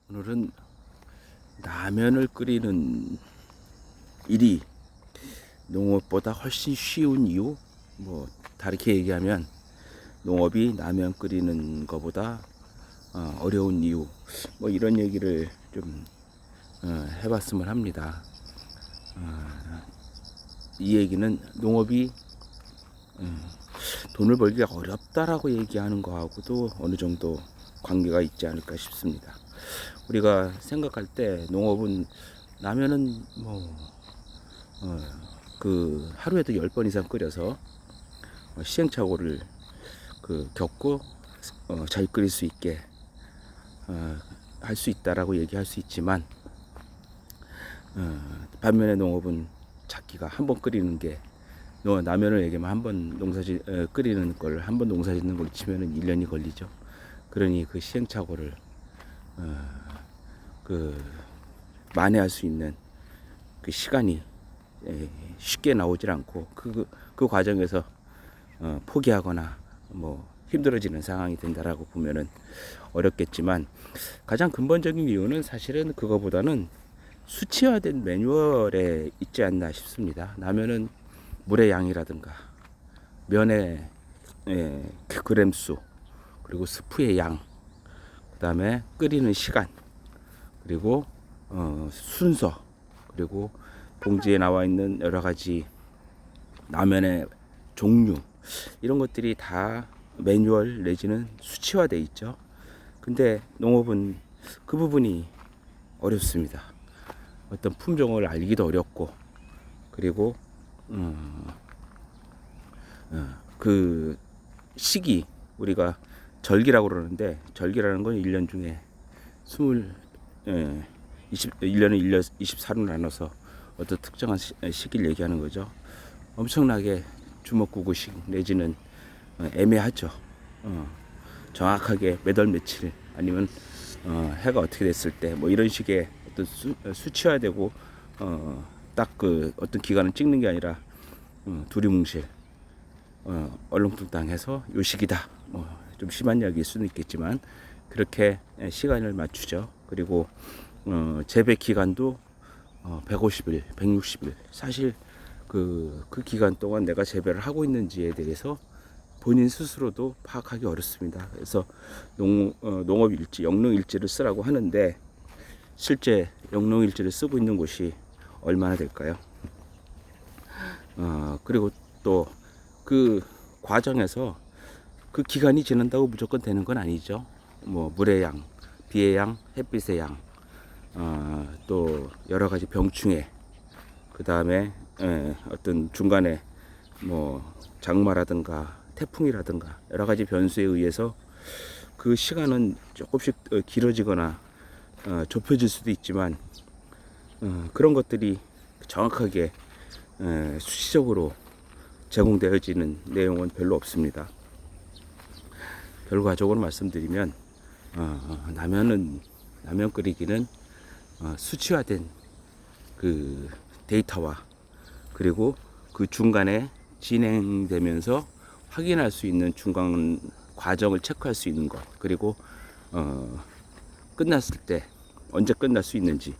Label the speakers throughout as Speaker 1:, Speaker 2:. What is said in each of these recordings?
Speaker 1: 오늘은 라면을 끓이는 일이 농업보다 훨씬 쉬운 이유, 뭐 다르게 얘기하면 농업이 라면 끓이는 것보다 어려운 이유, 뭐 이런 얘기를 좀 해봤으면 합니다. 이 얘기는 농업이 돈을 벌기가 어렵다라고 얘기하는 거하고도 어느 정도 관계가 있지 않을까 싶습니다. 우리가 생각할 때 농업은 라면은 그 하루에도 10번 이상 끓여서 시행착오를 겪고 잘 끓일 수 있게 할 수 있다라고 얘기할 수 있지만, 반면에 농업은 작기가 한 번 끓이는 게, 라면을 얘기하면 한 번 끓이는 걸 한 번 농사 짓는 걸 치면은 1년이 걸리죠. 그러니 그 시행착오를 그 만회할 수 있는 그 시간이 쉽게 나오질 않고, 그 과정에서 포기하거나 뭐 힘들어지는 상황이 된다라고 보면은 어렵겠지만, 가장 근본적인 이유는 사실은 그거보다는 수치화된 매뉴얼에 있지 않나 싶습니다. 라면은 물의 양이라든가 면의 그 그램수, 그리고 스프의 양, 그 다음에 끓이는 시간, 그리고 순서, 그리고 봉지에 나와 있는 여러 가지 라면의 종류, 이런 것들이 다 매뉴얼 내지는 수치화돼 있죠. 근데 농업은 그 부분이 어렵습니다. 어떤 품종을 알기도 어렵고, 그리고 그 시기, 우리가 절기라고 그러는데, 절기라는 건 1년 중에 1년을 24로 나눠서 어떤 특정한 시기를 얘기하는 거죠. 엄청나게 주먹구구식 내지는 애매하죠. 정확하게 몇 월 며칠, 아니면 해가 어떻게 됐을 때, 뭐 이런 식의 어떤 수치화되고 딱 그 어떤 기간을 찍는 게 아니라 두리뭉실 얼렁뚱땅해서 요 시기다, 뭐 좀 심한 이야기일 수는 있겠지만 그렇게 시간을 맞추죠. 그리고 재배 기간도 150일, 160일. 사실 그 기간 동안 내가 재배를 하고 있는지에 대해서 본인 스스로도 파악하기 어렵습니다. 그래서 농업 일지, 영농 일지를 쓰라고 하는데, 실제 영농 일지를 쓰고 있는 곳이 얼마나 될까요? 그리고 또 그 과정에서 그 기간이 지난다고 무조건 되는 건 아니죠. 뭐 물의 양, 비의 양, 햇빛의 양, 또 여러 가지 병충해, 그 다음에 어떤 중간에 뭐 장마라든가 태풍이라든가 여러 가지 변수에 의해서 그 시간은 조금씩 길어지거나 좁혀질 수도 있지만, 그런 것들이 정확하게 수치적으로 제공되어지는 내용은 별로 없습니다. 결과적으로 말씀드리면, 라면 끓이기는 수치화된 그 데이터와, 그리고 그 중간에 진행되면서 확인할 수 있는 중간 과정을 체크할 수 있는 것, 그리고 끝났을 때 언제 끝날 수 있는지,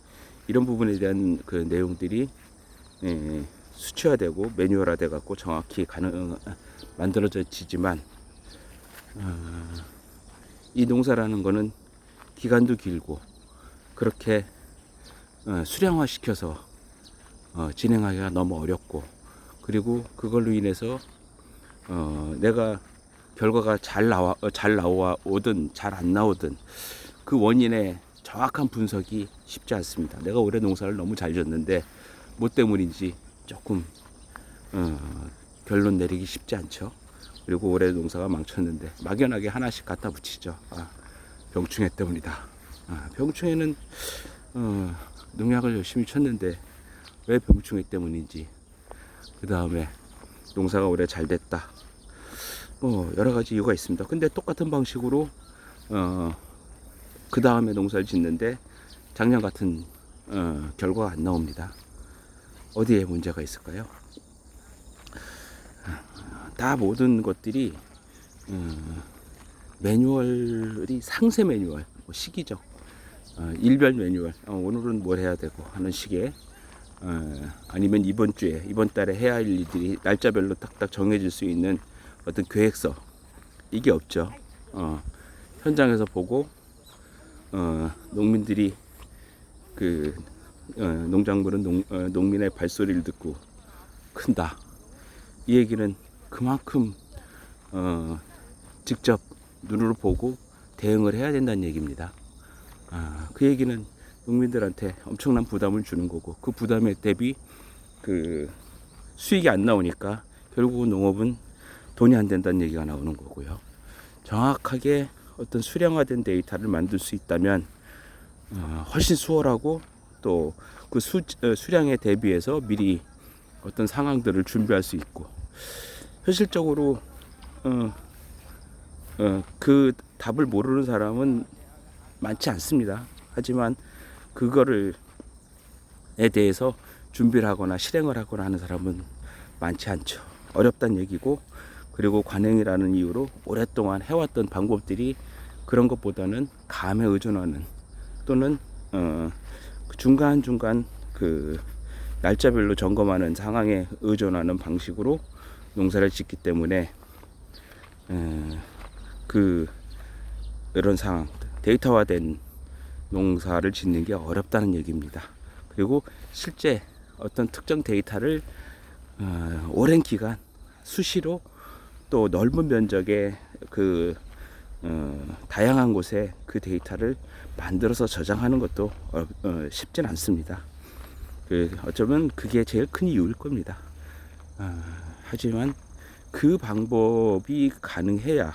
Speaker 1: 이런 부분에 대한 그 내용들이 수치화되고 매뉴얼화돼 갖고 정확히 만들어지지만, 이 농사라는 거는 기간도 길고, 그렇게 수량화시켜서 진행하기가 너무 어렵고, 그리고 그걸로 인해서 내가 결과가 잘 나오든 잘 안 나오든 그 원인의 정확한 분석이 쉽지 않습니다. 내가 올해 농사를 너무 잘 졌는데 뭐 때문인지 조금 결론 내리기 쉽지 않죠. 그리고 올해 농사가 망쳤는데 막연하게 하나씩 갖다 붙이죠. 병충해 때문이다. 병충해는 농약을 열심히 쳤는데 왜 병충해 때문인지, 그 다음에 농사가 올해 잘 됐다, 뭐 여러 가지 이유가 있습니다. 근데 똑같은 방식으로 그 다음에 농사를 짓는데 작년 같은 결과가 안 나옵니다. 어디에 문제가 있을까요? 다 모든 것들이 매뉴얼이 상세 매뉴얼, 뭐 시기죠. 일별 매뉴얼, 오늘은 뭘 해야 되고 하는 식의, 아니면 이번 주에, 이번 달에 해야 할 일들이 날짜별로 딱딱 정해질 수 있는 어떤 계획서, 이게 없죠. 현장에서 보고, 농민들이 농작물은 농민의 발소리를 듣고 큰다. 이 얘기는 그만큼 직접 눈으로 보고 대응을 해야 된다는 얘기입니다. 그 얘기는 농민들한테 엄청난 부담을 주는 거고, 그 부담에 대비 수익이 안 나오니까 결국은 농업은 돈이 안 된다는 얘기가 나오는 거고요. 정확하게 어떤 수량화된 데이터를 만들 수 있다면 훨씬 수월하고, 또 그 수량에 대비해서 미리 어떤 상황들을 준비할 수 있고, 현실적으로 그 답을 모르는 사람은 많지 않습니다. 하지만 그거를 에 대해서 준비를 하거나 실행을 하거나 하는 사람은 많지 않죠. 어렵다는 얘기고, 그리고 관행이라는 이유로 오랫동안 해왔던 방법들이 그런 것보다는 감에 의존하는, 또는 중간중간 날짜별로 점검하는 상황에 의존하는 방식으로 농사를 짓기 때문에 이런 상황, 데이터화된 농사를 짓는 게 어렵다는 얘기입니다. 그리고 실제 어떤 특정 데이터를 오랜 기간 수시로 또 넓은 면적의 다양한 곳에 그 데이터를 만들어서 저장하는 것도 쉽진 않습니다. 어쩌면 그게 제일 큰 이유일 겁니다. 하지만 그 방법이 가능해야,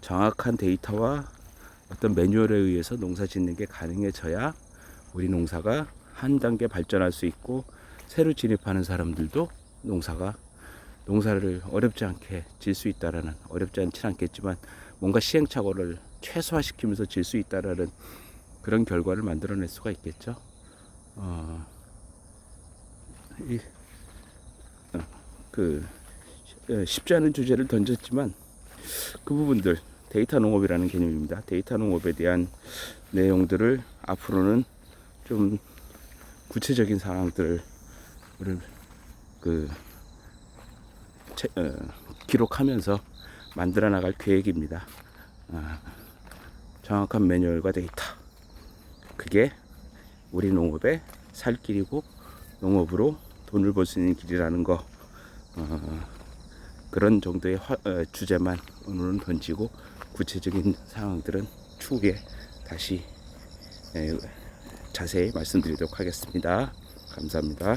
Speaker 1: 정확한 데이터와 어떤 매뉴얼에 의해서 농사 짓는 게 가능해져야 우리 농사가 한 단계 발전할 수 있고, 새로 진입하는 사람들도 농사를 어렵지 않게 질 수 있다라는, 어렵지 않진 않겠지만 뭔가 시행착오를 최소화시키면서 질 수 있다라는 그런 결과를 만들어낼 수가 있겠죠. 쉽지 않은 주제를 던졌지만 그 부분들, 데이터 농업이라는 개념입니다. 데이터 농업에 대한 내용들을 앞으로는 좀 구체적인 사항들을 기록하면서 만들어 나갈 계획입니다. 정확한 매뉴얼과 데이터, 그게 우리 농업의 살 길이고, 농업으로 돈을 벌 수 있는 길이라는 거, 그런 정도의 주제만 오늘은 던지고, 구체적인 상황들은 추후에 다시 자세히 말씀드리도록 하겠습니다. 감사합니다.